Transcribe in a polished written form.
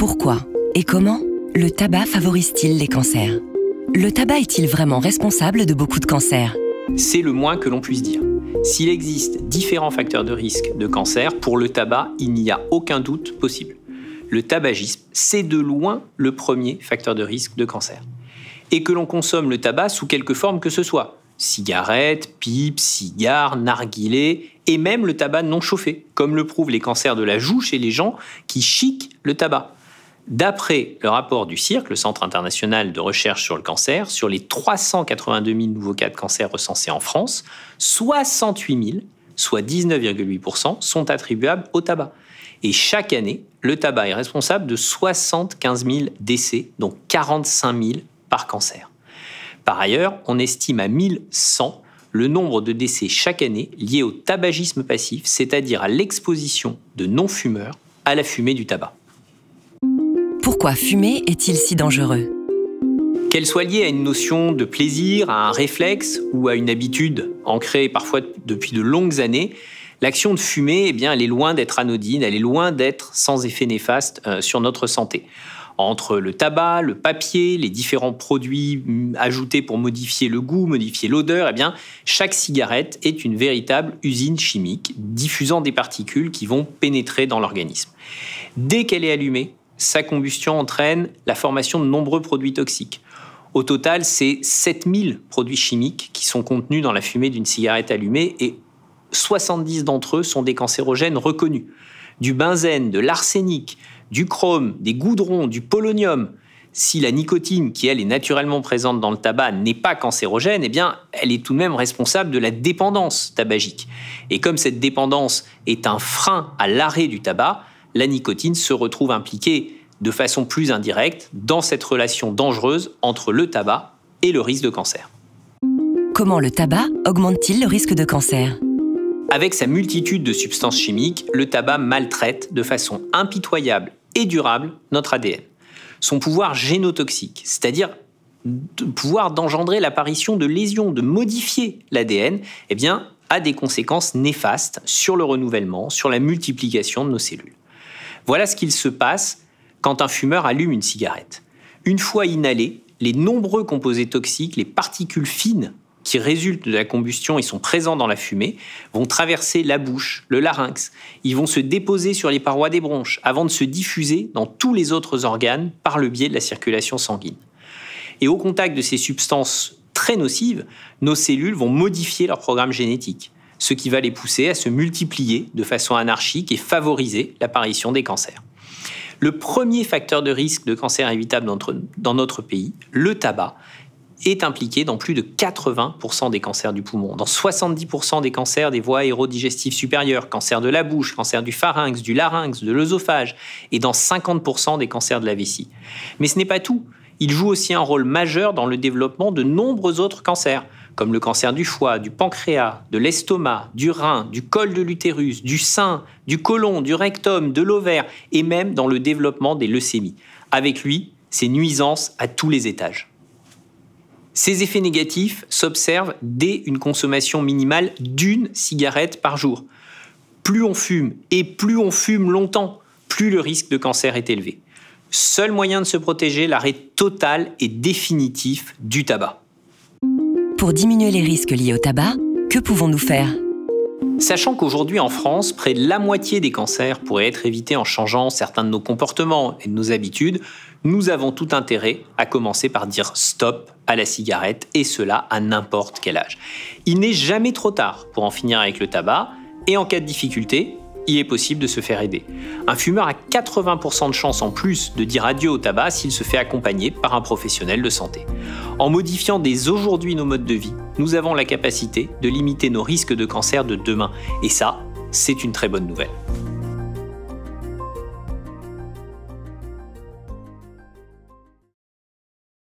Pourquoi et comment le tabac favorise-t-il les cancers? Le tabac est-il vraiment responsable de beaucoup de cancers? C'est le moins que l'on puisse dire. S'il existe différents facteurs de risque de cancer, pour le tabac, il n'y a aucun doute possible. Le tabagisme, c'est de loin le premier facteur de risque de cancer. Et que l'on consomme le tabac sous quelque forme que ce soit. Cigarettes, pipes, cigares, narguilés, et même le tabac non chauffé, comme le prouvent les cancers de la joue chez les gens qui chiquent le tabac. D'après le rapport du CIRC, le Centre international de recherche sur le cancer, sur les 382 000 nouveaux cas de cancer recensés en France, 68 000, soit 19,8%, sont attribuables au tabac. Et chaque année, le tabac est responsable de 75 000 décès, dont 45 000 par cancer. Par ailleurs, on estime à 1100 le nombre de décès chaque année liés au tabagisme passif, c'est-à-dire à l'exposition de non-fumeurs à la fumée du tabac. Pourquoi fumer est-il si dangereux? Qu'elle soit liée à une notion de plaisir, à un réflexe ou à une habitude ancrée parfois depuis de longues années, l'action de fumer, elle est loin d'être anodine, elle est loin d'être sans effet néfaste sur notre santé. Entre le tabac, le papier, les différents produits ajoutés pour modifier le goût, modifier l'odeur, chaque cigarette est une véritable usine chimique diffusant des particules qui vont pénétrer dans l'organisme. Dès qu'elle est allumée, sa combustion entraîne la formation de nombreux produits toxiques. Au total, c'est 7000 produits chimiques qui sont contenus dans la fumée d'une cigarette allumée et 70 d'entre eux sont des cancérogènes reconnus. Du benzène, de l'arsenic, du chrome, des goudrons, du polonium. Si la nicotine, qui elle est naturellement présente dans le tabac, n'est pas cancérogène, elle est tout de même responsable de la dépendance tabagique. Et comme cette dépendance est un frein à l'arrêt du tabac, la nicotine se retrouve impliquée de façon plus indirecte dans cette relation dangereuse entre le tabac et le risque de cancer. Comment le tabac augmente-t-il le risque de cancer? Avec sa multitude de substances chimiques, le tabac maltraite de façon impitoyable et durable notre ADN. Son pouvoir génotoxique, c'est-à-dire le pouvoir d'engendrer l'apparition de lésions, de modifier l'ADN, a des conséquences néfastes sur le renouvellement, sur la multiplication de nos cellules. Voilà ce qu'il se passe quand un fumeur allume une cigarette. Une fois inhalés, les nombreux composés toxiques, les particules fines qui résultent de la combustion et sont présents dans la fumée, vont traverser la bouche, le larynx. Ils vont se déposer sur les parois des bronches avant de se diffuser dans tous les autres organes par le biais de la circulation sanguine. Et au contact de ces substances très nocives, nos cellules vont modifier leur programme génétique, ce qui va les pousser à se multiplier de façon anarchique et favoriser l'apparition des cancers. Le premier facteur de risque de cancer évitable dans notre pays, le tabac, est impliqué dans plus de 80% des cancers du poumon, dans 70% des cancers des voies aérodigestives supérieures, cancer de la bouche, cancer du pharynx, du larynx, de l'œsophage, et dans 50% des cancers de la vessie. Mais ce n'est pas tout. Il joue aussi un rôle majeur dans le développement de nombreux autres cancers, comme le cancer du foie, du pancréas, de l'estomac, du rein, du col de l'utérus, du sein, du côlon, du rectum, de l'ovaire, et même dans le développement des leucémies. Avec lui, ses nuisances à tous les étages. Ces effets négatifs s'observent dès une consommation minimale d'une cigarette par jour. Plus on fume et plus on fume longtemps, plus le risque de cancer est élevé. Seul moyen de se protéger, l'arrêt total et définitif du tabac. Pour diminuer les risques liés au tabac, que pouvons-nous faire? Sachant qu'aujourd'hui en France, près de la moitié des cancers pourraient être évités en changeant certains de nos comportements et de nos habitudes, nous avons tout intérêt à commencer par dire stop à la cigarette, et cela à n'importe quel âge. Il n'est jamais trop tard pour en finir avec le tabac, et en cas de difficulté, il est possible de se faire aider. Un fumeur a 80% de chances en plus de dire adieu au tabac s'il se fait accompagner par un professionnel de santé. En modifiant dès aujourd'hui nos modes de vie, nous avons la capacité de limiter nos risques de cancer de demain. Et ça, c'est une très bonne nouvelle.